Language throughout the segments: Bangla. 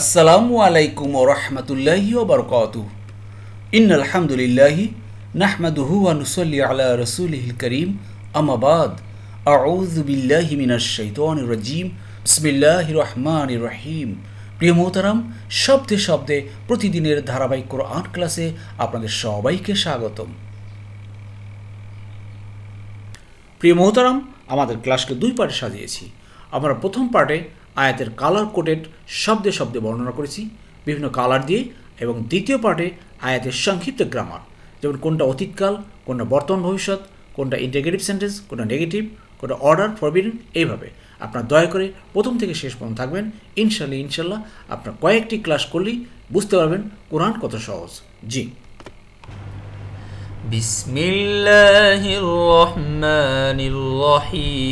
আসসালামু আলাইকুম ওয়া রাহমাতুল্লাহি ওয়া বারাকাতুহু। ইন্নাল হামদুলিল্লাহি নাহমাদুহু ওয়া নুসাল্লি আলা রাসূলিহিল কারীম। আম্মা বাদ। আউযু বিল্লাহি মিনাশ শাইতানির রাজীম। বিসমিল্লাহির রহমানির রহিম। প্রিয় মোহতারাম, শব্দে শব্দে প্রতিদিনের ধারাবাহিক কোরআন ক্লাসে আপনাদের সবাইকে স্বাগতম। প্রিয় মোহতারাম, আমাদের ক্লাসকে দুই পার্টে সাজিয়েছি। আমরা প্রথম পার্টে আয়াতের কালার কোডেড শব্দে শব্দে বর্ণনা করেছি বিভিন্ন কালার দিয়ে, এবং দ্বিতীয় পার্টে আয়াতের সংক্ষিপ্ত গ্রামার, যেমন কোনটা অতীতকাল, কোনটা বর্তমান ভবিষ্যৎ, কোনটা ইন্টিগ্রেটিভ সেন্টেন্স, কোনটা নেগেটিভ, কোনটা অর্ডার ফরবিডেন। এইভাবে আপনার দয়া করে প্রথম থেকে শেষ পর্যন্ত থাকবেন। ইনশাল্লাহ আপনার কয়েকটি ক্লাস করলেই বুঝতে পারবেন কোরআন কত সহজ। জি, বিসমিল্লাহির রহমানির রহিম।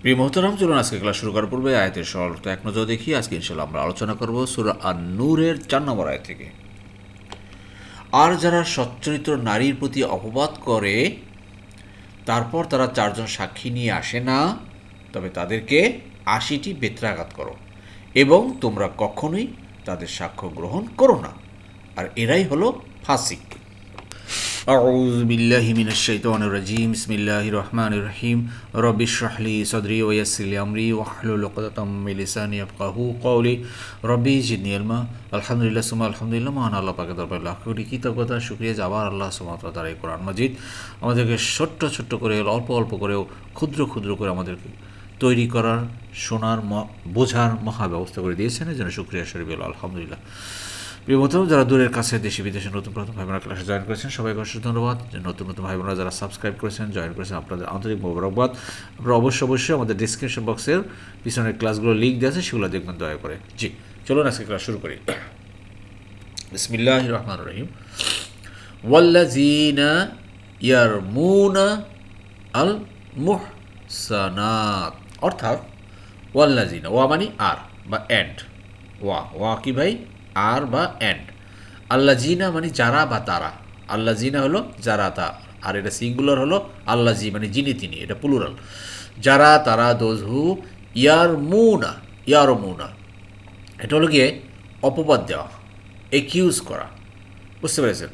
প্রিয় মোহতারাম, চলুন আজকে ক্লাস শুরু করার পূর্বে আয়াতের সরলতা এক নজর দেখি। আজকে ইনশাল্লাহ আমরা আলোচনা করব সূরা আন-নূরের 4 নম্বর আয়াত থেকে। আর যারা সচ্চরিত্র নারীর প্রতি অপবাদ করে, তারপর তারা 4 জন সাক্ষী নিয়ে আসে না, তবে তাদেরকে 80টি বেত্রাঘাত করো, এবং তোমরা কখনোই তাদের সাক্ষ্য গ্রহণ করো না, আর এরাই হলো ফাসিক। আউযু বিল্লাহি মিনাশ শাইতানির রাজীম। বিসমিল্লাহির রহমানির রহিম। রব্বি ইশরাহ লি সাদরি ওয়া ইয়াসসির লি আমরি ওয়াহলুল উকদাতাম মিন লিসানি ইয়াফকাহু কওলি। রব্বি জিদনি ইলমা। আলহামদুলিল্লাহ সুম্মা আলহামদুলিল্লাহ। মহান আল্লাহ পাকের দরবারে লাখ কোটি কৃতজ্ঞতা শুকরিয়া যাবার আল্লাহ সুবহানাহু ওয়া তাআলার এই কোরআন মাজিদ আমাদেরকে ছোট্ট ছোট্ট করে, অল্প অল্প করেও, ক্ষুদ্র ক্ষুদ্র করে আমাদেরকে তৈরি করার, শোনার, বোঝার মহা ব্যবস্থা করে দিয়েছেন। এই জন্য শুকরিয়া শরীফ আলহামদুলিল্লাহ। প্রিয় বন্ধু, যারা দূরের কাছে, দেশে বিদেশে নতুন প্রথম ভাই বোনেরা ক্লাসে জয়েন করেছেন, সবাইকে অসংখ্য ধন্যবাদ। নতুন নতুন ভাই বোনেরা যারা সাবস্ক্রাইব করেছেন, জয়েন করেছেন, আপনাদের আন্তরিক মোবারকবাদ। আপনারা অবশ্যই আমাদের ডিসক্রিপশন বক্সের পিছনের ক্লাসগুলো লিঙ্ক দেওয়া আছে, সেগুলো দেখবেন দয়া করে। জি, চলুন আজকে ক্লাস শুরু করি। বিসমিল্লাহির রহমানির রহিম। ওয়াল্লাযীনা ইয়ারমুনা আল মুহসানাত, অর্থাৎ ওয়াল্লাযীনা, ওয়া মানে আর বা এন্ড, ওয়া কি ভাই, আর বা এন্ড। আল্লাযীনা মানে যারা বা তারা। আল্লাযীনা হলো যারা, তা, আর এটা সিঙ্গুলার হলো আল্লাযী মানে যিনি তিনি, এটা প্লুরাল। যারা তারা, দোজ হু ইয়ারমুনা, এটা হলো গিয়ে অপবাদ দেওয়া, একিউজ করা। বুঝতে পেরেছেন?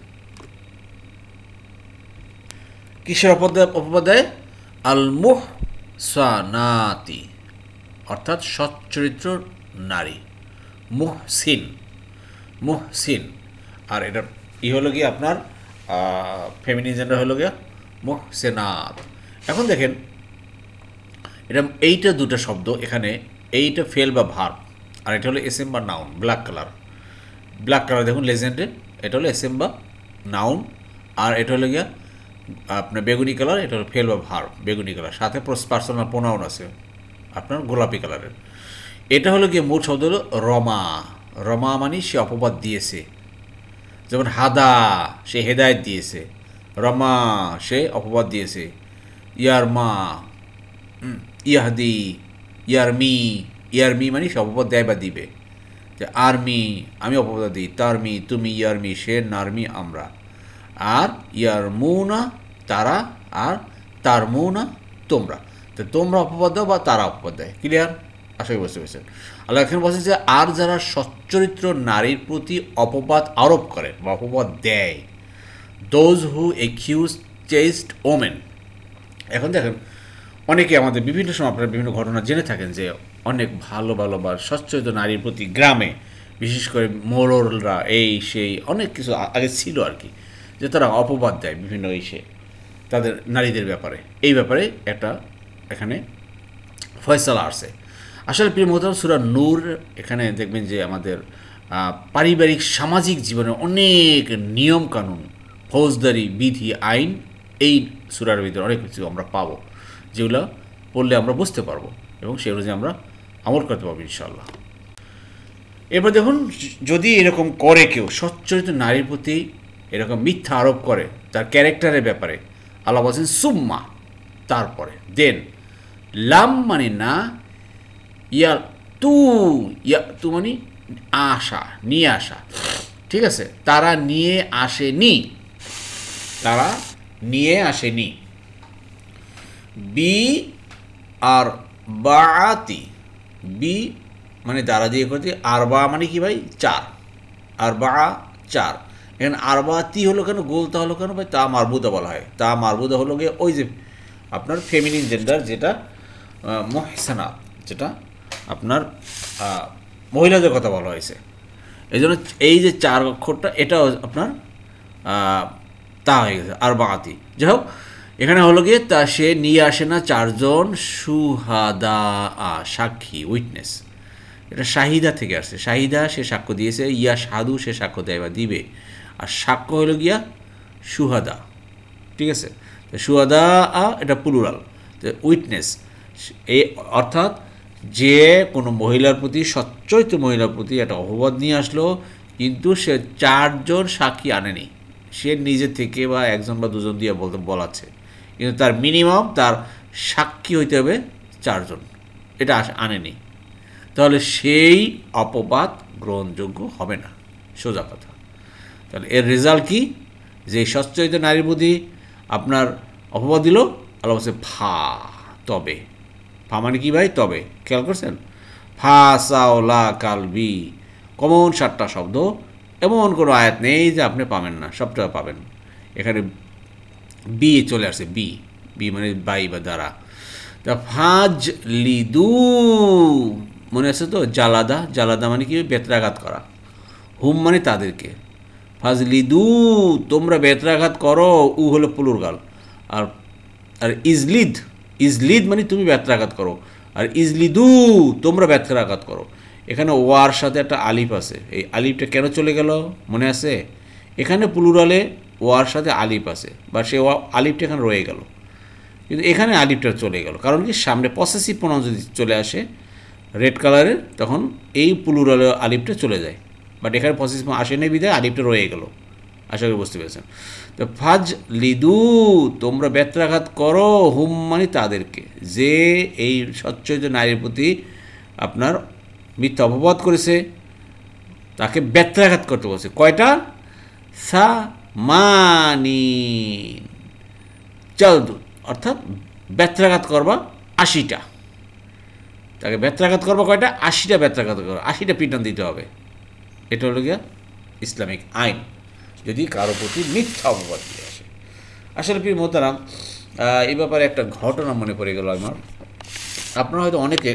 কিসের অপবাদ দেয়? আল মুহসানাতি, অর্থাৎ সচ্চরিত্র নারী। মুহসিন, আর এটা হলো গিয়ে আপনার ফেমিনিন জেন্ডার হলো গিয়ে মুহসেনাত। এখন দেখেন, এইটা দুটো শব্দ এখানে, এইটা ফেল বা ভার্ব, আর এটা হলো এসএম বা নাউন। ব্ল্যাক কালার দেখুন লেজেন্ডে, এটা হলো এসএম বা নাউন, আর এটা হলো গিয়া আপনার বেগুনি কালার, এটা হলো ফেল বা ভার্ব, বেগুনি কালার, সাথে পার্সোনাল প্রোনাউন আছে আপনার গোলাপি কালারের। এটা হলো গিয়ে মূল শব্দ হলো রমা মানে সে অপবাদ দিয়েছে। যেমন হাদা, সে হেদায়েত দিয়েছে। রমা, সে অপবাদ দিয়েছে। ইয়ারমা, ইয়াহদি, ইয়ারমি মানে সে অপবাদ দেয় বা দিবে। যে আর্মি, আমি অপবাদ দিই। তারমি, তুমি। ইয়ারমি, সে। নারমি, আমরা। আর ইয়ারমুনা, তারা। আর তারমুনা, তোমরা। তো তোমরা অপবাদ দাও বা তারা অপবাদ দেয়। ক্লিয়ার? আশা করি বুঝতে পেরেছেন। আল্লাহ এখানে বলছে যে আর যারা সচ্চরিত্র নারীর প্রতি অপবাদ আরোপ করে বা অপবাদ দেয়, those who accused chest women. এখন দেখেন, অনেকে আমাদের বিভিন্ন সময় আপনারা বিভিন্ন ঘটনা জেনে থাকেন যে অনেক ভালো বা সচ্চরিত্র নারীর প্রতি গ্রামে, বিশেষ করে মোড়লরা, এই সেই অনেক কিছু আগে ছিল আর কি, যে তারা অপবাদ দেয় বিভিন্ন তাদের নারীদের ব্যাপারে। এই ব্যাপারে একটা এখানে ফয়সালা আসে। আসলে প্রিয় মোহতারাম, সূরা নূর, এখানে দেখবেন যে আমাদের পারিবারিক সামাজিক জীবনে অনেক নিয়ম কানুন, ফৌজদারি বিধি, আইন, এই সূরার ভিতরে অনেক কিছু আমরা পাবো, যেগুলো পড়লে আমরা বুঝতে পারবো এবং সেগুলো যে আমরা আমল করতে পারবো ইনশাআল্লাহ। এরপর দেখুন, যদি এরকম করে কেউ সচ্চরিত্র নারীর প্রতি এরকম মিথ্যা আরোপ করে তার ক্যারেক্টারের ব্যাপারে, আল্লাহ বলছেন সুম্মা, তারপরে, দেন, লাম মানে না, তু মানে নিয়ে আসা। ঠিক আছে? তারা নিয়ে আসেনি। বি আর বাআতি, বি মানে দ্বারা দিয়ে করতে, আরবা মানে কি ভাই 4, আরবা 4। এখানে আরবাতি হলো কেন, গোলতা হলো কেন ভাই, তা মারবুদা বলা হয়। তা মারবুদা হলো গিয়ে ওই যে আপনার ফেমিনিন জেন্ডার, যেটা মুহসানাত, যেটা আপনার মহিলাদের কথা বলা হয়েছে। এই জন্য এই যে 4 অক্ষরটা এটাও আপনার তা হয়ে গেছে আরবাতি। যাই হোক, এখানে হলো গিয়ে তা সে নিয়ে আসে না 4 জন সুহাদা, সাক্ষী, উইটনেস। এটা শাহিদা থেকে আসছে, শাহিদা সে সাক্ষ্য দিয়েছে, ইয়া সাধু সে সাক্ষ্য দেয় বা দিবে, আর সাক্ষ্য হলো গিয়া সুহাদা। ঠিক আছে, সুহাদা এটা প্লুরাল, উইটনেস। এই অর্থাৎ যে কোনো মহিলার প্রতি, সচ্চরিত্র মহিলার প্রতি একটা অপবাদ নিয়ে আসলো, কিন্তু সে 4 জন সাক্ষী আনেনি, সে নিজে থেকে বা 1 জন বা 2 জন দিয়ে বলাচ্ছে, কিন্তু তার মিনিমাম তার সাক্ষী হইতে হবে 4 জন, এটা আনেনি, তাহলে সেই অপবাদ গ্রহণযোগ্য হবে না, সোজা কথা। তাহলে এর রেজাল্ট কি, যে সচ্চরিত্র নারীর প্রতি আপনার অপবাদ দিল, আল্লাহ বলছে ফা, তবে। ফা মানে কি ভাই, তবে। খেয়াল করছেন, ফা সাওলা কালবি, কমন 7টা শব্দ, এমন কোনো আয়াত নেই যে আপনি পাবেন না, সবটা পাবেন। এখানে বি চলে আসছে, বি, বি মানে বাই বা দ্বারা। তা ফাজ লিদু, মনে আছে তো, জালাদা, জালাদা মানে কি বেত্রাঘাত করা, হুম মানে তাদেরকে, ফাজলিদু তোমরা বেত্রাঘাত করো, উ হলো প্লুরাল, আর আর ইজলিদ, ইজলিদ মানে তুমি বেত্রাঘাত করো, আর ইজলিদু তোমরা বেত্রাঘাত করো। এখানে ওয়ার সাথে একটা আলিফ আছে, এই আলিফটা কেন চলে গেল মনে আছে, এখানে প্লুরালে ওয়ার সাথে আলিফ আছে, বা সে আলিফটা এখানে রয়ে গেল, কিন্তু এখানে আলিফটা চলে গেল, কারণ কি সামনে পসেসিভ প্রনাউন যদি চলে আসে রেড কালারের, তখন এই প্লুরালে আলিফটা চলে যায়, বাট এখানে পসেসিভ আসে নেই বিধায় আলিফটা রয়ে গেল। আশা করি বুঝতে পেরেছেন। তো ফাজ লিদু তোমরা বেত্রাঘাত করো, হুম মানে তাদেরকে, যে এই সচ্চরিত্র নারীর প্রতি আপনার মিথ্যা অপবাদ করেছে, তাকে বেত্রাঘাত করতে বলছে। কয়টা, সা মানি চালদু, অর্থাৎ বেত্রাঘাত করবা 80টা, তাকে বেত্রাঘাত করবা কয়টা, 80টা বেত্রাঘাত করবা, 80টা পিটান দিতে হবে। এটা হলো গিয়া ইসলামিক আইন, যদি কারো প্রতি মিথ্যা অপবাদ দিয়ে আসে। আসলে প্রিয় মোহতারাম, এই ব্যাপারে একটা ঘটনা মনে পড়ে গেল আমার। আপনারা হয়তো অনেকে,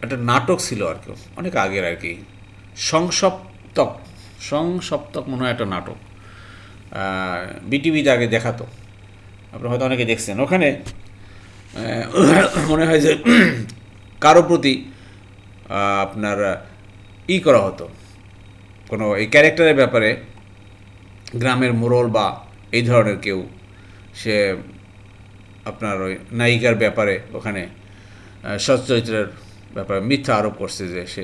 একটা নাটক ছিল আর কি, অনেক আগের আর কি, সংসপ্তক, সংসপ্তক মনে হয় একটা নাটক, বিটিভিতে আগে দেখাতো, আপনারা হয়তো অনেকে দেখছেন। ওখানে মনে হয় যে কারো প্রতি আপনার করা হতো, কোনো এই ক্যারেক্টারের ব্যাপারে, গ্রামের মোড়ল বা এই ধরনের কেউ, সে আপনার ওই নায়িকার ব্যাপারে ওখানে সচ্চরিত্রের ব্যাপারে মিথ্যা আরোপ করছে, যে সে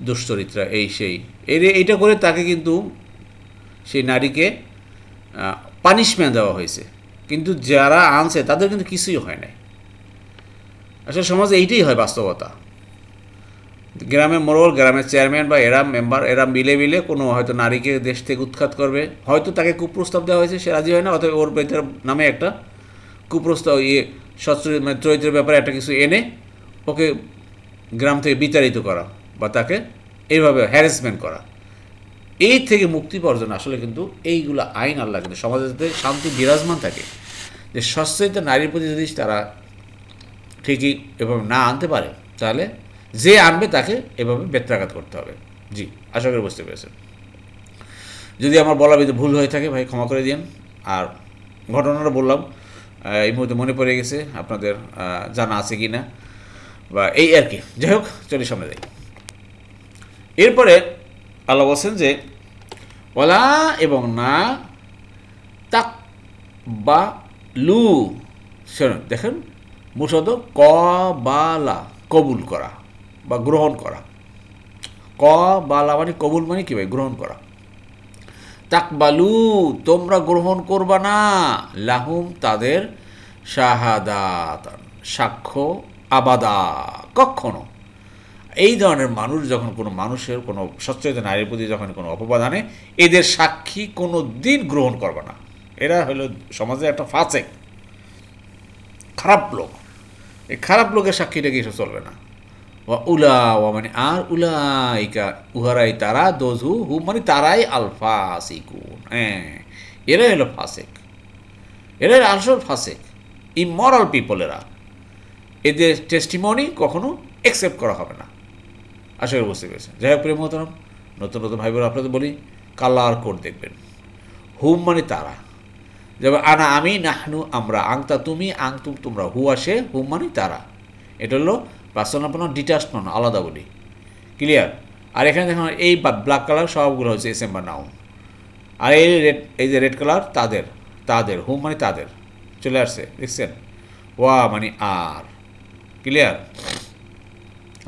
দুশ্চরিত্রা, এই সেই, এইটা করে তাকে কিন্তু সেই নারীকে পানিশমেন্ট দেওয়া হয়েছে, কিন্তু যারা আনছে তাদের কিন্তু কিছুই হয় নাই। আসলে সমাজে এইটাই হয় বাস্তবতা। গ্রামের মোড়ল, গ্রামের চেয়ারম্যান বা এরা মেম্বার, এরা মিলে মিলে কোনো হয়তো নারীকে দেশ থেকে উৎখাত করবে, হয়তো তাকে কুপ্রস্তাব দেওয়া হয়েছে, সে রাজি হয় না, অথবা ওর বেতার নামে একটা কুপ্রস্তাব, চরিত্রের ব্যাপারে একটা কিছু এনে ওকে গ্রাম থেকে বিতাড়িত করা, বা তাকে এইভাবে হ্যারাসমেন্ট করা। এই থেকে মুক্তি পাওয়ার জন্য আসলে কিন্তু এইগুলো আইন আল্লাহ কিন্তু সমাজে যাতে শান্তি বিরাজমান থাকে, যে সচ্চরিত্র নারীর প্রতি যদি তারা ঠিকই এভাবে না আনতে পারে, তাহলে যে আনবে তাকে এভাবে বেত্রাঘাত করতে হবে। জি, আশা করি বুঝতে পেরেছেন। যদি আমার বলা ভুল হয়ে থাকে ভাই ক্ষমা করে দিন। আর ঘটনাটা বললাম, এই মুহূর্তে মনে পড়ে গেছে, আপনাদের জানা আছে কি না, বা এই আর কি। যাই হোক, চলি সামনে যাই। এরপরে আল্লাহ বলছেন যে ওয়ালা এবং না তাক বা লু, শুনুন দেখেন, মুসদ কবালা কবুল করা বা গ্রহণ করা, কবালা মানে কবুল মানে কি ভাই, গ্রহণ করা। তাকবালু তোমরা গ্রহণ করবা না, লাহুম তাদের, শাহাদাত সাক্ষ্য, আবাদা কখনো। এই ধরনের মানুষ যখন কোনো মানুষের, কোনো সচ্চরিত্র নারীর প্রতি যখন কোনো অপবাদ আনে, এদের সাক্ষী কোনো দিন গ্রহণ করবে না। এরা হলো সমাজে একটা ফাসেক, খারাপ লোক, এই খারাপ লোকের সাক্ষীটা কি চলবে না। ওয়া উলা ওয়া মানে আর উলাইকা উহারাই তারা, দোজ হু মানে তারাই আল ফাসিকুন, হ্যাঁ এরাই হলো ফাসেক, এরাই আসল ফাসেক, ইমরাল পিপল এরা। এদের টেস্টিমনি কখনো অ্যাকসেপ্ট করা হবে না। আশা করি বুঝতে পেরেছেন। যাই হোক প্রিয় মোহতারাম, নতুন নতুন ভাই বোন আপনাদের বলি কালার কোড দেখবেন। হুম মানে তারা, যেমন আনা আমি, নাহনু আমরা, আংতা তুমি, আংতুম তোমরা, হু আসে হুম মানে তারা। এটা হলো পার্সোনাল প্রনাউন, ডিটাচড প্রনাউন, আলাদা বলি। ক্লিয়ার? আর এখানে দেখুন এই ব্ল্যাক কালার সবগুলো হচ্ছে এসএম বা নাউন। আর এই রেড, এই যে রেড কালার তাদের, তাদের হুম মানে তাদের চলে আসছে, দেখছেন? ওয়া মানে আর। ক্লিয়ার?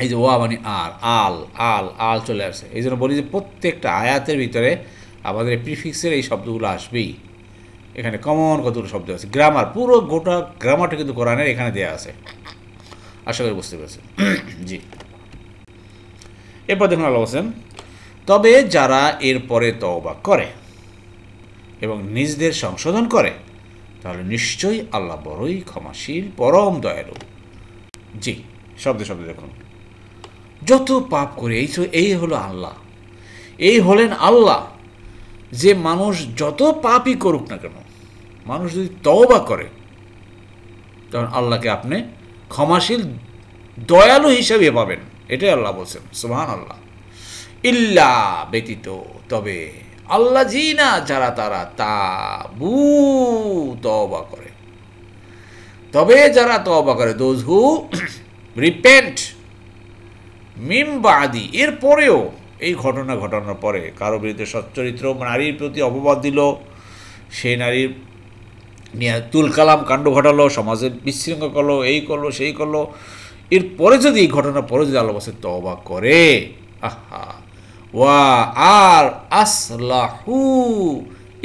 এই যে ওয়া মানে আর, আল আল আল চলে আসছে। এই জন্য বলি যে প্রত্যেকটা আয়াতের ভিতরে আমাদের প্রিফিক্সের এই শব্দগুলো আসবেই। এখানে কমন কতগুলো শব্দ আছে, গ্রামার, পুরো গোটা গ্রামারটা কিন্তু কোরআনের এখানে দেওয়া আছে। আশা করি বুঝতে পেরেছেন। জি, এরপর দেখুন আল্লাহ বলছেন, তবে যারা এরপরে তওবা করে এবং নিজদের সংশোধন করে তাহলে নিশ্চয়ই আল্লাহ বড়ই ক্ষমাশীল, পরম দয়ালু। জি, শব্দে শব্দে দেখুন, যত পাপ করে এই হলো আল্লাহ, এই হলেন আল্লাহ, যে মানুষ যত পাপই করুক না কেন, মানুষ যদি তওবা করে তখন আল্লাহকে আপনি ক্ষমাশীল দয়ালু হিসেবে পাবেন। এটাই আল্লাহ বলছেন, সুবহানাল্লাহ। ইল্লা ব্যতীত, তবে আল্লাহ জি না যারা তারা তাবু তওবা করে, তবে যারা তওবা করে, দোজ হু রিপেন্ট মিম বাদি, এরপরেও এই ঘটনা ঘটানোর পরে কারো বিরুদ্ধে সচ্চরিত্র নারীর প্রতি অপবাদ দিল, সেই নারীর নিয়ে তুলকালাম কাণ্ড ঘটালো, সমাজে বিশৃঙ্খলা করলো, এই করলো সেই করলো, এরপরে যদি এই ঘটনার পরে যদি আল্লাহ বলছে তওবা করে, আহা ওয়া আর আসলাহু,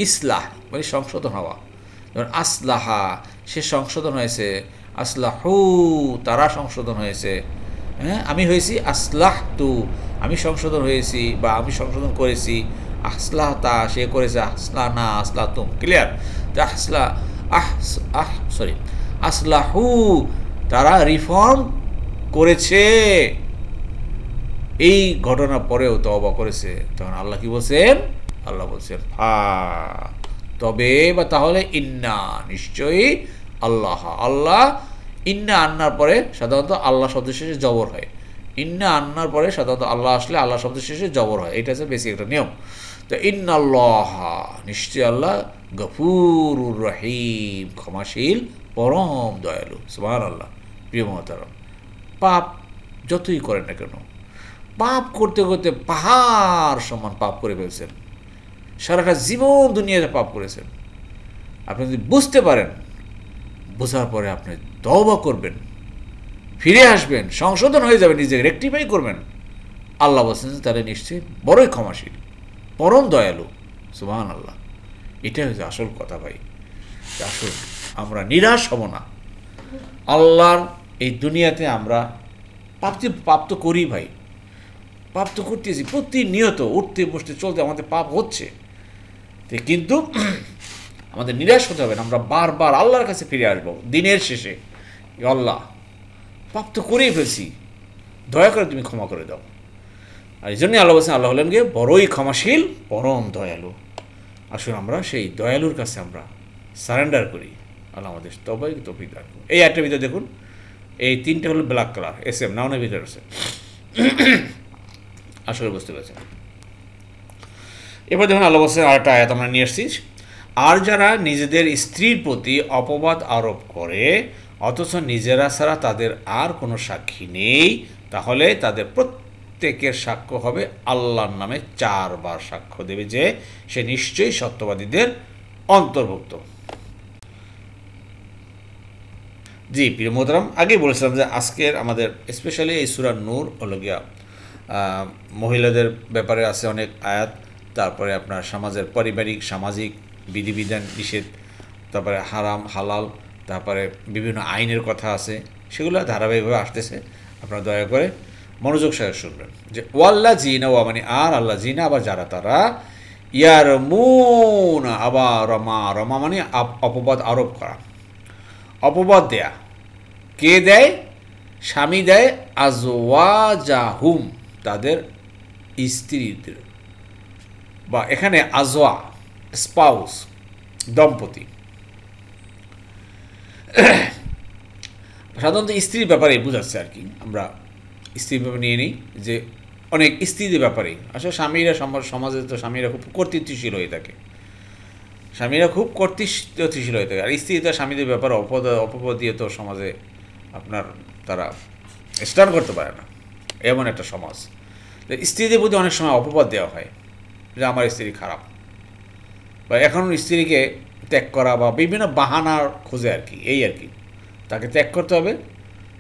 ইসলাহ মানে সংশোধন হওয়া, যেমন আসলাহা সে সংশোধন হয়েছে, আসলাহু তারা সংশোধন হয়েছে, হ্যাঁ আমি হয়েছি আসলাহ তু আমি সংশোধন হয়েছি বা আমি সংশোধন করেছি, আসলাহ তা সে করেছে, আসলাহ না আসলাহ তুম। ক্লিয়ার? তো আসলাহ আসলাহু তারা রিফর্ম করেছে, এই ঘটনার পরেও তওবা করেছে, তখন আল্লাহ কি বলছেন? আল্লাহ বলছেন তবে বা তাহলে ইন্না নিশ্চয়ই আল্লাহ, আল্লাহ ইন্না আন্নার পরে সাধারণত আল্লাহ শব্দের শেষে জবর হয়। ইন্না আন্নার পরে সাধারণত আল্লাহ আসলে আল্লাহ শব্দের শেষে জবর হয়, এটা হচ্ছে বেসিক একটা নিয়ম। তো ইন্নাল্লাহ নিশ্চয়ই আল্লাহ গফুরুর রহিম ক্ষমাশীল পরম দয়ালু। সুবহানাল্লাহ। প্রিয় মহতারাম, পাপ যতই করেন না কেন, পাপ করতে করতে পাহাড় সমান পাপ করে ফেলছেন, সারাটা জীবন দুনিয়াতে পাপ করেছেন, আপনি যদি বুঝতে পারেন, বোঝার পরে আপনি তওবা করবেন, ফিরে আসবেন, সংশোধন হয়ে যাবেন, নিজেকে রেকটিফাই করবেন, আল্লাহ বলছেন তাহলে নিশ্চয়ই বড়ই ক্ষমাশীল, পরম দয়ালু। সুবহানাল্লাহ। এটাই হচ্ছে আসল কথা ভাই। আসল আমরা নিরাশ হব না। আল্লাহর এই দুনিয়াতে আমরা পাপ তো করি ভাই, পাপ তো করতেছি প্রতিনিয়ত, উঠতে বসতে চলতে আমাদের পাপ হচ্ছে, কিন্তু আমাদের নিরাশ হতে হবে না। আমরা বারবার আল্লাহর কাছে ফিরে আসবো দিনের শেষে, আল্লাহ পাপ তো করেই ফেলছি, দয়া করে তুমি ক্ষমা করে দাও। আর এই জন্যই আল্লাহ বলছেন আল্লাহ হলেন গিয়ে বড়ই ক্ষমাশীল পরম দয়ালু। আসলে আমরা সেই দয়ালুর কাছে আমরা সারেন্ডার করি। আল্লাহ আমাদের তৌফিক দান করুন। এই একটা ভিতরে দেখুন, এই তিনটে হলো ব্ল্যাক কালার, এসএম নাউনের ভিতরে আছে। আসলে বুঝতে পেরেছেন। এবার দেখুন আল্লাহ বলছেন আরেকটা আয়াত আমরা নিয়ে আসছি, আর যারা নিজেদের স্ত্রীর প্রতি অপবাদ আরোপ করে অথচ নিজেরা ছাড়া তাদের আর কোনো সাক্ষী নেই, তাহলে তাদের প্রত্যেকের সাক্ষ্য হবে আল্লাহর নামে 4 বার সাক্ষ্য দেবে যে সে নিশ্চয়ই সত্যবাদীদের অন্তর্ভুক্ত। জি প্রিয় মোহতারাম, আগেই বলেছিলাম যে আজকের আমাদের স্পেশালি এই সূরা নূর হলো গিয়া মহিলাদের ব্যাপারে আছে অনেক আয়াত, তারপরে আপনার সমাজের পারিবারিক সামাজিক বিধিবিধান নিষেধ, তারপরে হারাম হালাল, তারপরে বিভিন্ন আইনের কথা আছে, সেগুলো ধারাবাহিকভাবে আসতেছে। আপনারা দয়া করে মনোযোগ সহকারে শুনবেন যে ওয়াল্লা জিনা ওয়া মানে আর আল্লাহ জিনা, আবার যারা তারা ইয়ার মুন, আবার রমা, রমা মানে অপবাদ আরোপ করা, অপবাদ দেয়া, কে দেয়? স্বামী দেয় আজওয়াজাহুম, তাদের স্ত্রীদের, বা এখানে আজওয়া স্পাউস, দম্পতি। সাধারণত স্ত্রীর ব্যাপারে বোঝাচ্ছে আর কি, আমরা স্ত্রীর ব্যাপারে নিয়ে নিই যে অনেক স্ত্রীদের ব্যাপারে আসলে স্বামীরা সমাজে তো স্বামীরা খুব কর্তৃত্বশীল হয়ে থাকে, স্বামীরা খুব কর্তৃত্বশীল হয়ে থাকে, আর স্ত্রী তো স্বামীদের ব্যাপারে অপবাদ দিয়ে তো সমাজে আপনার তারা স্ট্যান্ড করতে পারে না, এমন একটা সমাজ। স্ত্রীদের প্রতি অনেক সময় অপবাদ দেওয়া হয় যে আমার স্ত্রী খারাপ, বা এখন স্ত্রীকে ত্যাগ করা বা বিভিন্ন বাহানার খোঁজে আর কি, এই আর কি, তাকে ত্যাগ করতে হবে,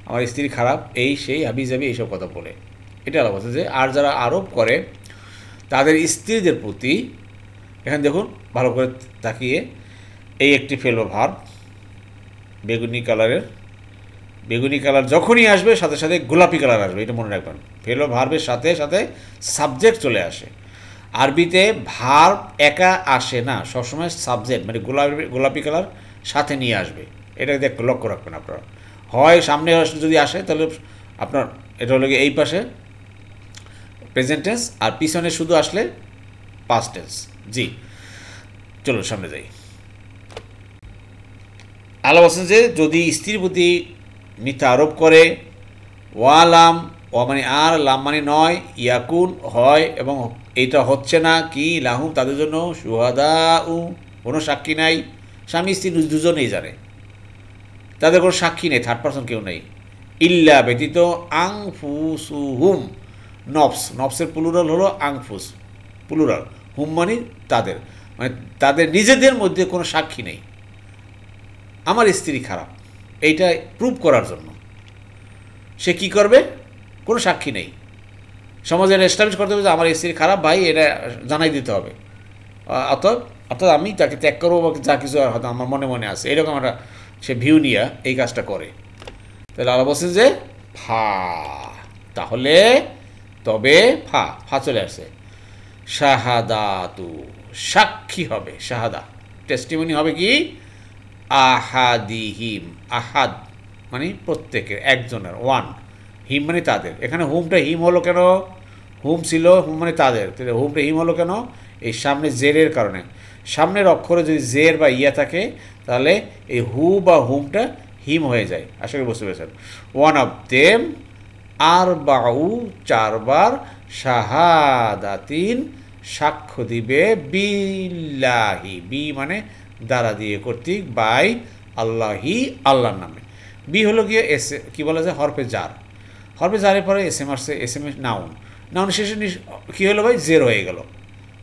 আমার স্ত্রী খারাপ, এই সেই হাবিজাবি এইসব কথা বলে। এটা আলাদা কথা। যে আর যারা আরোপ করে তাদের স্ত্রীদের প্রতি, এখানে দেখুন ভালো করে তাকিয়ে, এই একটি ফেলবো ভার্ব, বেগুনি কালারের, বেগুনি কালার যখনই আসবে সাথে সাথে গোলাপি কালার আসবে, এটা মনে রাখবেন। ফেলবো ভার্বের সাথে সাথে সাবজেক্ট চলে আসে। আরবিতে ভার্ব একা আসে না, সবসময় সাবজেক্ট মানে গোলাপি কালার সাথে নিয়ে আসবে, এটা লক্ষ্য রাখবেন আপনারা। হয় সামনে যদি আসে তাহলে আপনার এটা হলো এই পাশে প্রেজেন্ট টেন্স, আর পিছনে শুধু আসলে পাস্ট টেন্স। জি, চলো সামনে যাই। আল্লাহ বলছেন যে যদি স্ত্রীর প্রতি মিথ্যা আরোপ করে, ওয়ালাম, ও মানে আর, লাম মানে নয়, ইয়াকুন হয় এবং এইটা হচ্ছে না, কি লাহুম তাদের জন্য, সুহাদা উ কোনো সাক্ষী নাই, স্বামী স্ত্রী দুজনেই জানে, তাদের কোনো সাক্ষী নেই, থার্ড পারসন কেউ নেই, ইল্লা ব্যতীত, আংফুসুহুম, নফসের প্লুরাল হলো আংফুস, প্লুরাল, হুম মানে তাদের, মানে তাদের নিজেদের মধ্যে কোনো সাক্ষী নেই আমার স্ত্রী খারাপ, এইটা প্রুভ করার জন্য সে কি করবে? কোনো সাক্ষী নেই, সমাজে এস্টাবলিশ করতে হবে যে আমার স্ত্রী খারাপ, ভাই এটা জানাই দিতে হবে, অর্থাৎ আমি তাকে ত্যাগ করবো বা যা কিছু হয়তো আমার মনে মনে আছে, এরকম একটা সে ভিউ নিয়ে এই কাজটা করে। তাহলে আল্লাহ বলছেন যে ফা, তাহলে তবে ফা চলে আসছে, শাহাদাতু সাক্ষী হবে, শাহাদা টেস্টিমনি হবে কি, আহাদিহিম, আহাদ মানে প্রত্যেকের, একজনের, ওয়ান, হিম মানে তাদের, এখানে হুমটা হিম হলো কেন? হুম ছিল হুম মানে তাদের, হুমটা হিম হলো কেন? এই সামনে জেরের কারণে, সামনের অক্ষরে যদি জের বা ইয়া থাকে তাহলে এই হু বা হুমটা হিম হয়ে যায়, আশা করি বুঝতে পেরেছেন। ওয়ান অফ দেম, আর বাউ চারবার, শাহাদাতিন সাক্ষ্য দিবে, বিল্লাহি, বি মানে দ্বারা দিয়ে, কর্তৃক, বাই, আল্লাহি আল্লাহর নামে। বি হলো গিয়ে এসে কি বলা যায়, হরফে জার, হরফে জারের পরে এস এম আসছে, এস এম এস নাউন, নাউন শেষে কী হলো ভাই, জের হয়ে গেল,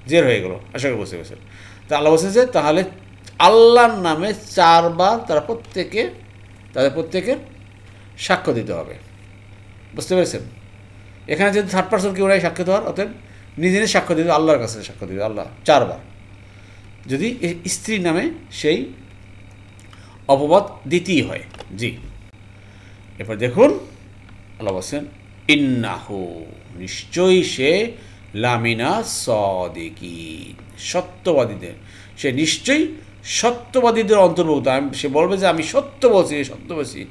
জের হয়ে গেল, আশা করি বুঝতে পেরেছেন। তা আল্লাহ বলছে যে তাহলে আল্লাহর নামে চারবার তাদের প্রত্যেকের সাক্ষ্য দিতে হবে, বুঝতে পেরেছেন। এখানে যদি থার্ড পার্সন কেউ নাই সাক্ষ্য দেওয়ার, অর্থাৎ নিজে সাক্ষ্য দিতে, আল্লাহর কাছে সাক্ষ্য দিতে, আল্লাহ চারবার, যদি স্ত্রীর নামে সেই অপবাদ দিতেই হয়। জি, এরপর দেখুন আল্লাহ বলছেন ইন্নাহু নিশ্চয়ই সে, লামিনা সদিকিন সত্যবাদীদের, সে নিশ্চয়ই সত্যবাদীদের অন্তর্ভুক্ত। সে বলবে যে আমি সত্য বলছি,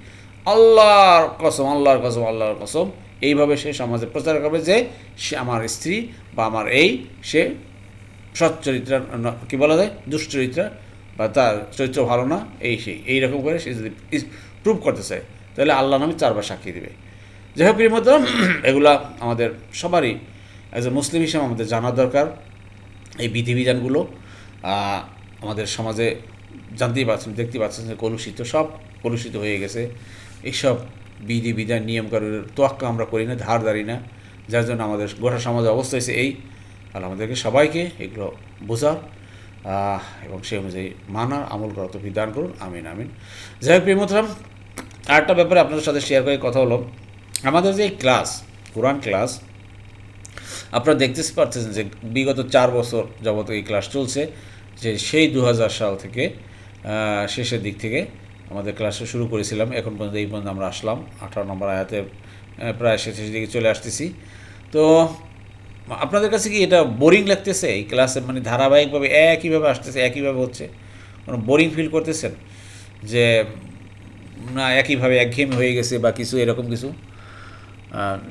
আল্লাহর কসম, আল্লাহর কসম, আল্লাহর কসম, এইভাবে সে সমাজে প্রচার করবে যে সে আমার স্ত্রী বা আমার সে সচ্চরিত্রা, কী বলা যায়, দুশ্চরিত্রা, বা তার চরিত্র ভালো না, এইরকম করে সে যদি প্রুভ করতে চায় তাহলে আল্লাহ নামে চারবার সাক্ষী দেবে। যাই হোক এর মতো এগুলা আমাদের সবারই অ্যাজ এ মুসলিম হিসেবে আমাদের জানার দরকার। এই বিধিবিধানগুলো আমাদের সমাজে জানতেই পারছেন, দেখতে পাচ্ছেন যে সব কলুষিত হয়ে গেছে। এইসব বিধিবিধান নিয়মকানুনের তোয়াক্কা আমরা করি না, ধার ধারি না, যার জন্য আমাদের গোটা সমাজের অবস্থা হয়েছে এই। আর আমাদেরকে সবাইকে এগুলো বোঝার এবং সেই অনুযায়ী মানার, আমল করার তৌফিক দান করুন, আমিন আমিন। যাই হোক প্রিয়মতরাম, আরেকটা ব্যাপারে আপনাদের সাথে শেয়ার করে কথা হলো, আমাদের যে ক্লাস, কোরআন ক্লাস, আপনারা দেখতে পাচ্ছেন যে বিগত 4 বছর যাবত এই ক্লাস চলছে, যে সেই 2000 সাল থেকে শেষের দিক থেকে আমাদের ক্লাসে শুরু করেছিলাম, এখন পর্যন্ত এই পর্যন্ত আমরা আসলাম 18 নম্বর আয়াতে প্রায় শেষের দিকে চলে আসতেছি। তো আপনাদের কাছে কি এটা বোরিং লাগতেছে এই ক্লাসে, মানে ধারাবাহিকভাবে একইভাবে আসতেছে, একইভাবে হচ্ছে, কোনো বোরিং ফিল করতেছেন? যে না একইভাবে একঘেয়েমি হয়ে গেছে বা কিছু এরকম কিছু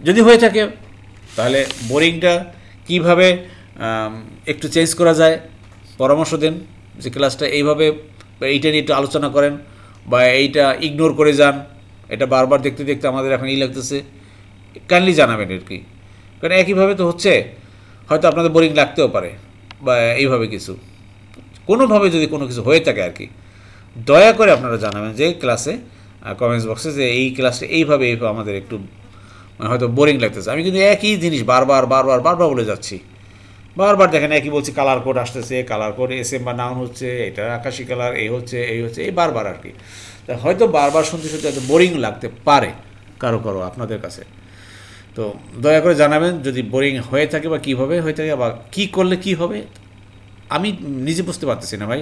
যদি হয়ে থাকে তাহলে বোরিংটা কিভাবে একটু চেঞ্জ করা যায় পরামর্শ দেন যে ক্লাসটা এইভাবে এইটা নিয়ে একটু আলোচনা করেন বা এইটা ইগনোর করে যান, এটা বারবার দেখতে দেখতে আমাদের এখন লাগতেছে, কাইন্ডলি জানাবেন আর কি। কারণ একইভাবে তো হচ্ছে, হয়তো আপনাদের বোরিং লাগতেও পারে বা এইভাবে কিছু কোনোভাবে যদি কোনো কিছু হয়ে থাকে আর কি, দয়া করে আপনারা জানাবেন যে ক্লাসে কমেন্টস বক্সে যে এই ক্লাসটা এইভাবে আমাদের একটু হয়তো বোরিং লাগতেছে। আমি কিন্তু একই জিনিস বারবার বারবার বারবার বলে যাচ্ছি, বারবার দেখেন একই বলছি, কালার কোড আসতেছে, কালার কোড এসএম বা নাউন হচ্ছে, এটা আকাশি কালার, এই হচ্ছে এই বারবার আর কি। তা হয়তো বারবার শুনতে শুনতে হয়তো বোরিং লাগতে পারে কারো কারো আপনাদের কাছে। তো দয়া করে জানাবেন যদি বোরিং হয়ে থাকে বা কীভাবে হয়ে থাকে বা কী করলে কী হবে। আমি নিজে বুঝতে পারতেছি না ভাই,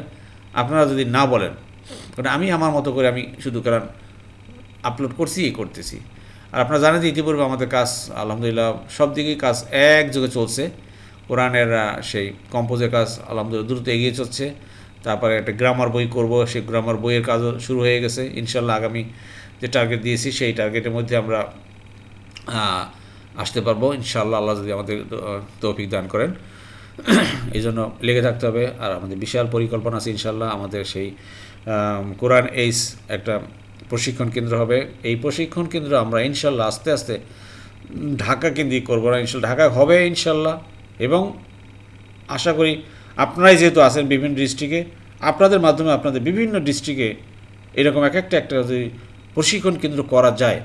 আপনারা যদি না বলেন, কারণ আমি আমার মতো করে আমি শুধু কারণ আপলোড করতেছি। আর আপনারা জানেন যে ইতিপূর্বে আমাদের কাজ আলহামদুলিল্লাহ সব দিকেই কাজ একযোগে চলছে। কোরআনের সেই কম্পোজের কাজ আলহামদুলিল্লাহ দ্রুত এগিয়ে চলছে। তারপরে একটা গ্রামার বই করব, সেই গ্রামার বইয়ের কাজও শুরু হয়ে গেছে। ইনশাল্লাহ আগামী যে টার্গেট দিয়েছি সেই টার্গেটের মধ্যে আমরা আসতে পারবো ইনশাল্লাহ, আল্লাহ যদি আমাদের তৌফিক দান করেন। এই জন্য লেগে থাকতে হবে। আর আমাদের বিশাল পরিকল্পনা আছে ইনশাল্লাহ। আমাদের সেই কোরআন এইস একটা প্রশিক্ষণ কেন্দ্র হবে। এই প্রশিক্ষণ কেন্দ্র আমরা ইনশাল্লাহ আস্তে আস্তে ঢাকা কেন্দ্রিক করবো না, ইনশাল্লাহ ঢাকা হবে ইনশাল্লাহ। এবং আশা করি আপনারাই যেহেতু আছেন বিভিন্ন ডিস্ট্রিক্টে, আপনাদের মাধ্যমে আপনাদের বিভিন্ন ডিস্ট্রিক্টে এরকম একটা যদি প্রশিক্ষণ কেন্দ্র করা যায়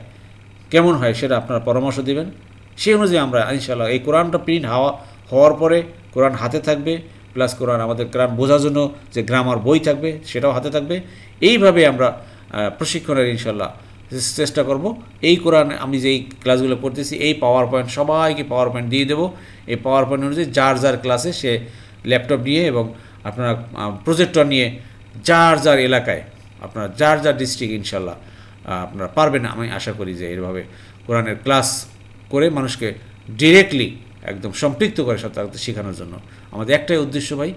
কেমন হয় সেটা আপনারা পরামর্শ দেবেন। সেই অনুযায়ী আমরা ইনশাল্লাহ এই কোরআনটা প্রিন্ট হওয়ার পরে কোরআন হাতে থাকবে, প্লাস কোরআন আমাদের কোরআন বোঝার জন্য যে গ্রামার বই থাকবে সেটাও হাতে থাকবে। এইভাবে আমরা প্রশিক্ষণের ইনশাল্লাহ চেষ্টা করব। এই কোরআন আমি যেই ক্লাসগুলো করতেছি এই পাওয়ার পয়েন্ট সবাইকে পাওয়ার পয়েন্ট দিয়ে দেবো। এই পাওয়ার পয়েন্ট অনুযায়ী যার ক্লাসে সে ল্যাপটপ নিয়ে এবং আপনারা প্রজেক্টর নিয়ে যার এলাকায় আপনারা যার ডিস্ট্রিক্ট ইনশাল্লাহ আপনারা পারবেন। আমি আশা করি যে এভাবে কোরআনের ক্লাস করে মানুষকে ডিরেক্টলি একদম সম্পৃক্ত করে সাথে শেখানোর জন্য আমাদের একটাই উদ্দেশ্য ভাই,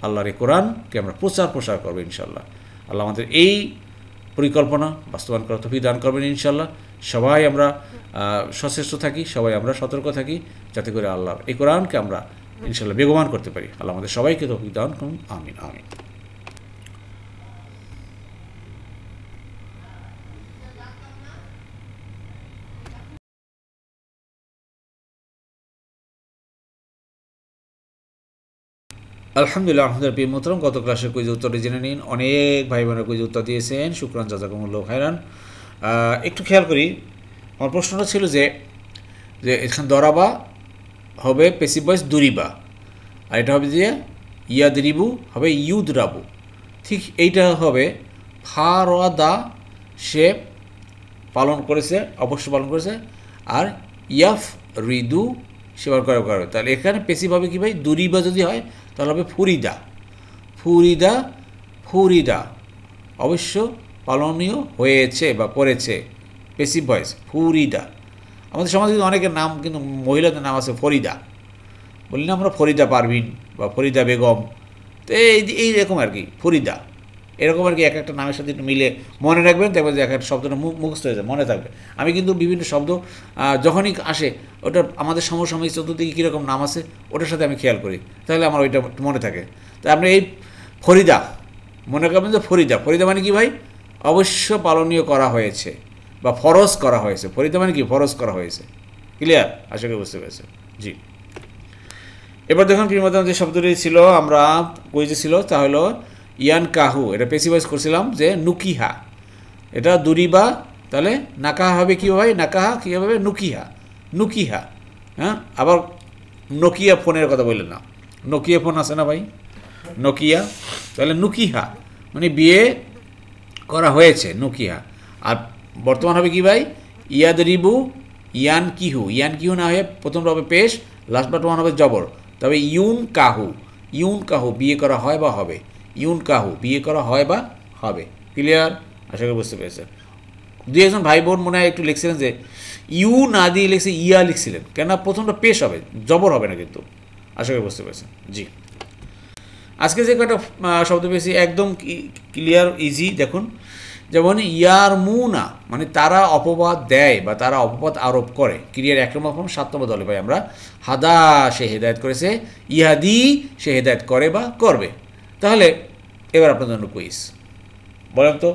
আল্লাহর এই কোরআনকে আমরা প্রসার করবো ইনশাল্লাহ। আল্লাহ আমাদের এই পরিকল্পনা বাস্তবায়ন করার তৌফিক দান করবেন ইনশাল্লাহ। সবাই আমরা সচেষ্ট থাকি, সবাই আমরা সতর্ক থাকি, যাতে করে আল্লাহর এই কোরআনকে আমরা ইনশাল্লাহ বেগবান করতে পারি। আল্লাহ আমাদের সবাইকে তৌফিক দান করুন, আমিন আমিন। আলহামদুলিল্লাহ আমাদের প্রিয় মোহতরম, গত ক্লাসের কুইজ উত্তরটি জেনে নিন। অনেক ভাই বোনের কুইজ উত্তর দিয়েছেন, শুকরান জাযাকুমুল্লাহু খায়রান। একটু খেয়াল করি, আমার প্রশ্নটা ছিল যে এখানে দরাবা হবে পেসিভ ভয়েস দুরিবা, আর এটা হবে যে ইয়াদরিবু হবে ইউদরাবু। ঠিক এইটা হবে ফারদা সে পালন করেছে, অবশ্য পালন করেছে, আর ইয়াফ রিদু সেবার করে করে। তাহলে এখানে পেসিভ হবে কি ভাই, দুরিবা যদি হয় তাহলে হবে ফুরিদা অবশ্য পালনীয় হয়েছে বা করেছে, পেসিভ ভয়েস ফুরিদা। আমাদের সমাজে কিন্তু অনেকের নাম, কিন্তু মহিলাদের নাম আছে ফরিদা, বলি না আমরা ফরিদা পারভিন বা ফরিদা বেগম। তো এইরকম আর কি ফরিদা, এরকম আর কি একটা নামের সাথে একটু মিলে মনে রাখবেন, দেখবেন যে একটা শব্দটা মুখস্থ হয়ে যায়, মনে থাকবে। আমি কিন্তু বিভিন্ন শব্দ যখনই আসে ওটা আমাদের সমসাময়িক চতুর্দিকে কীরকম নাম আছে ওটার সাথে আমি খেয়াল করি, তাহলে আমার ওইটা মনে থাকে। তো আপনি এই ফরিদা মনে করবেন যে ফরিদা মানে কি ভাই, অবশ্য পালনীয় করা হয়েছে বা ফরজ করা হয়েছে। ফরিদা মানে কি, ফরজ করা হয়েছে। ক্লিয়ার? আশা করি বুঝতে পেরেছেন। জি, এবার দেখুন প্রিয়তম যে শব্দটি ছিল আমরা কুইজে ছিল তা হলো ইয়ান কাহু। এটা পেসিভাইজ করছিলাম যে নুকিহা, এটা দুরিবা, তাহলে নাকাহা হবে কী ভাই, নাকাহা কী হবে, নুকিহা। হ্যাঁ, আবার নোকিয়া ফোনের কথা বললেন না, নোকিয়া ফোন আছে না ভাই, নোকিয়া, তাহলে নুকিহা মানে বিয়ে করা হয়েছে, নুকিহা। আর বর্তমান হবে কি ভাই, ইয়াদরিবু ইয়ান কিহু না হয়ে প্রথমটা হবে পেশ, লাস্ট বর্তমান হবে জবর, তবে ইউন কাহু বিয়ে করা হয় বা হবে, ইউন কাহু বিয়ে করা হয় বা হবে। ক্লিয়ার? আশা করি বুঝতে পেরেছেন। দুই একজন ভাই বোন মনে হয় একটু লিখছিলেন যে ইউ না দিয়ে লিখছে ইয়া লিখছিলেন, কেননা প্রথমটা পেশ হবে, জবর হবে না কিন্তু। আশা করি বুঝতে পেরেছেন। জি, আজকে যে কটা শব্দ পেয়েছি একদম ক্লিয়ার ইজি। দেখুন যেমন ইয়ারমুনা মানে তারা অপবাদ দেয় বা তারা অপবাদ আরোপ করে, ক্রিয়ার 1 নম্বর ফর্ম 7 নম্বর দলে পাই আমরা। হাদা সে হেদায়েত করেছে, ইহাদি সে হেদায়েত করে বা করবে। তাহলে এবার আপনার জন্য কুইজ, বলেন তো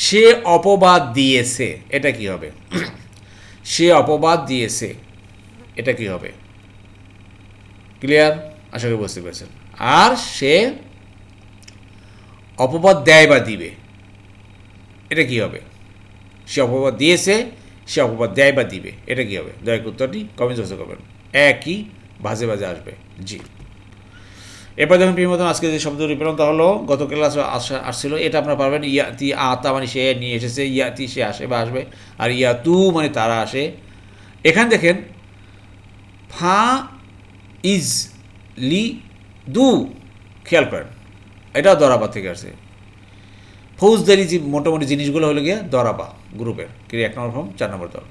সে অপবাদ দিয়েছে এটা কি হবে? সে অপবাদ দিয়েছে এটা কি হবে? ক্লিয়ার? আশা করি বুঝতে পেরেছেন। আর সে অপবাদ দেয় বা দিবে এটা কি হবে? সে অপবাদ দিয়েছে, সে অপবাদ দেয় বা দিবে এটা কি হবে? দয়া করে উত্তরটি কমেন্ট বক্সে করবেন, একই বাজে বাজে আসবে। জি, এরপর দেখুন প্রিয় মতন আজকে যে শব্দটি পেলাম তা হলো গত ক্লাসে আসছিল, এটা আপনারা পারবেন। ইয়াতি আতা মানে সে নিয়ে এসেছে, ইয়াতি সে আসে বা আসবে, আর ইয়াতু মানে তারা আসে। এখানে দেখেন ফা ইজ লি দু, খেয়াল করেন এটাও দরাবা থেকে আসছে। ফৌজদারি যে মোটামুটি জিনিসগুলো হলো গিয়ে দরাবা গ্রুপের ক্রিয়া 1 নম্বর ফর্ম 4 নম্বর দল।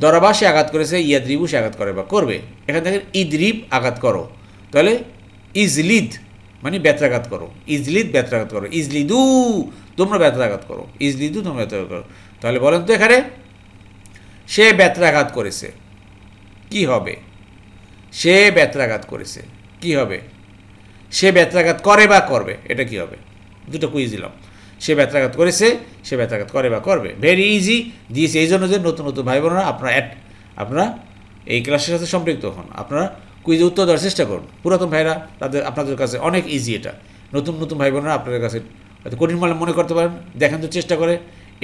দরাবা সে আঘাত করেছে, ইয়াদ্রিবু সে আঘাত করে বা করবে। এখানে দেখেন ইদরিব আঘাত করো, তাহলে ইজলিদ মানে ব্যত্রাঘাত করো, ইজলিদ ব্যত্রাঘাত করো, ইজলিদু তোমরা ব্যত্রাঘাত করো, ইজলিদু তোমরা ব্যত্রাঘাত করো। তাহলে বলেন তো এখানে সে ব্যত্রাঘাত করেছে কি হবে? সে ব্যত্রাঘাত করেছে কি হবে? সে ব্যত্রাঘাত করে বা করবে এটা কি হবে? দুটো কুইজ দিলাম। সে ব্যত্রাঘাত করেছে, সে ব্যত্রাঘাত করে বা করবে। ভেরি ইজি দিয়েছে এই জন্য যে নতুন নতুন ভাই বোনেরা আপনারা এই ক্লাসের সাথে সম্পৃক্ত হন, আপনারা কুইজে উত্তর দেওয়ার চেষ্টা করুন। পুরাতন ভাইরা আপনাদের কাছে অনেক ইজি, এটা নতুন নতুন ভাই বোনেরা আপনাদের কাছে হয়তো কঠিন মনে করতে পারেন। দেখেন তো চেষ্টা করে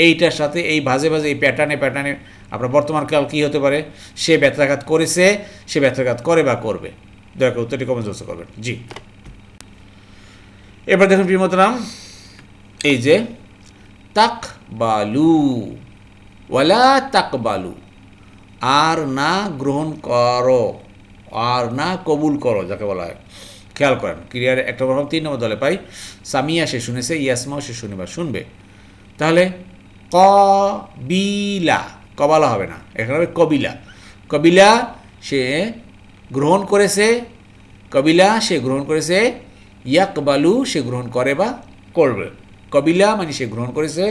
এইটার সাথে এই ভাজে এই প্যাটার্নে আপনার বর্তমান কাল কী হতে পারে? সে ব্যত্রাঘাত করেছে, সে ব্যত্রাঘাত করে বা করবে। দয়া করে উত্তরটি কমেন্ট বক্সে করবেন। জি, এবার দেখুন প্রিয় মতরাম এই যে তাক বালু ওয়ালা তাক বালু, আর না গ্রহণ করো, আর না কবুল করো যাকে বলা হয়। খেয়াল করেন ক্রিয়ার 1 নম্বর ফর্ম 3 নম্বর দলে পাই। সামিয়া সে শুনেছে, ইয়াসমাও সে শুনে বা শুনবে। তাহলে কবিলা, কবালা হবে না, এখানে হবে কবিলা। কবিলা সে গ্রহণ করেছে, কবিলা সে গ্রহণ করেছে, ইয়াকবালু সে গ্রহণ করে বা করবে। কবিলা মানে সে গ্রহণ করেছে,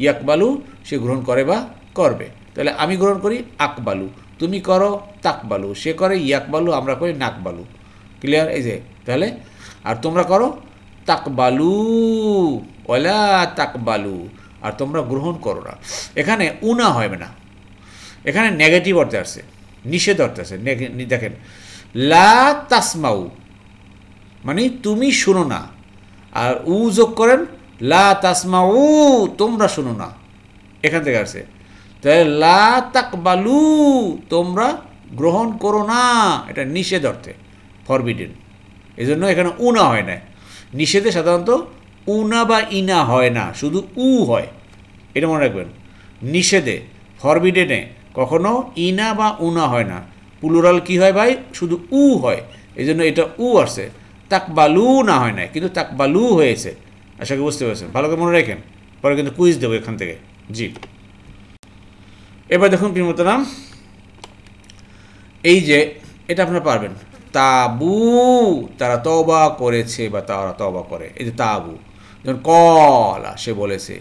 ইয়াকবালু সে গ্রহণ করে বা করবে। তাহলে আমি গ্রহণ করি আকবালু, তুমি করো তাকবালু, সে করে ইয়াকবালু, আমরা করি নাকবালু। ক্লিয়ার? এই যে তাহলে আর তোমরা করো তাকবালু ওয়ালা তাকবালু, আর তোমরা গ্রহণ করো না। এখানে উনা হবে না, এখানে নেগেটিভ অর্থে আসছে, নিষেধ অর্থে আছে। দেখেন লা তাসমাউ মানে তুমি শুনো না, আর উ যোগ করেন লা তাসমাউ তোমরা শুনো না, এখান থেকে আসছে। তাহলে লা তাকবালু তোমরা গ্রহণ করো না, এটা নিষেধ অর্থে, ফরবিডেন। এই জন্য এখানে উনা হয় না। নিষেধে সাধারণত উনা বা ইনা হয় না, শুধু উ হয়, এটা মনে রাখবেন। নিষেধে ফরবিডেনে কখনো ইনা বা উনা হয় না, প্লুরাল কি হয় ভাই? শুধু উ হয়, এই জন্য এটা উ আসছে। তাকবালু না হয় না, কিন্তু তাকবালু হয়েছে। আশা করি বুঝতে পেরেছেন, ভালো করে মনে রাখেন, পরে কিন্তু কুইজ দেবো এখান থেকে। জি, এবার দেখুন কি মতো নাম এই যে এটা আপনারা পারবেন। তাবু তারা তওবা করেছে বা তারা তওবা করে, এই যে তাবু। যেমন কলা সে বলেছে,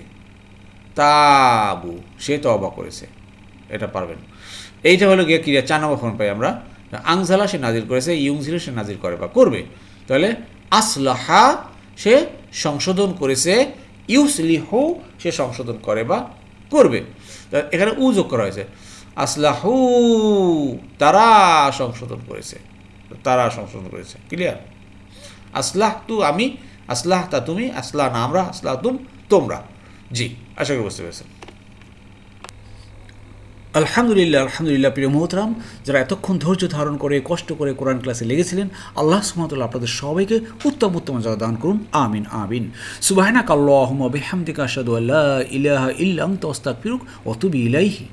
তাবু সে তওবা করেছে, এটা পারবেন। এইটা হলো গিয়ে ক্রিয়া 4 নম্বর ফর্ম পাই আমরা। আংজালা সে নাজিল করেছে, ইউংজিল সে নাজিল করে বা করবে। তাহলে আসলাহা সে সংশোধন করেছে, ইউসলিহু সে সংশোধন করে বা করবে। এখানে উ যোগ করা হয়েছে, আসলাহু তারা সংশোধন করেছে, তারা সংশোধন করেছে। ক্লিয়ার? আসলাহ তু আমি, আসলাহ তা তুমি, আসলাহ না আমরা, আসলাহ তুম তোমরা। জি, আশা করি বুঝতে পেরেছেন। আলহামদুলিল্লাহ, আলহামদুলিল্লাহ। প্রিয় মোহতরাম, যারা এতক্ষণ ধৈর্য ধারণ করে কষ্ট করে কোরআন ক্লাসে লেগেছিলেন, আল্লাহ সুবহানাহু ওয়া তাআলা আপনাদের সবাইকে উত্তম উত্তম জাযা দান করুন। আমিন আমিন। সুবহানাকা আল্লাহুম্মা বিহামদিকা আশহাদু আল্লা ইলাহা ইল্লা আনতা আস্তাগফিরুকা ওয়া আতুবু ইলাইহি।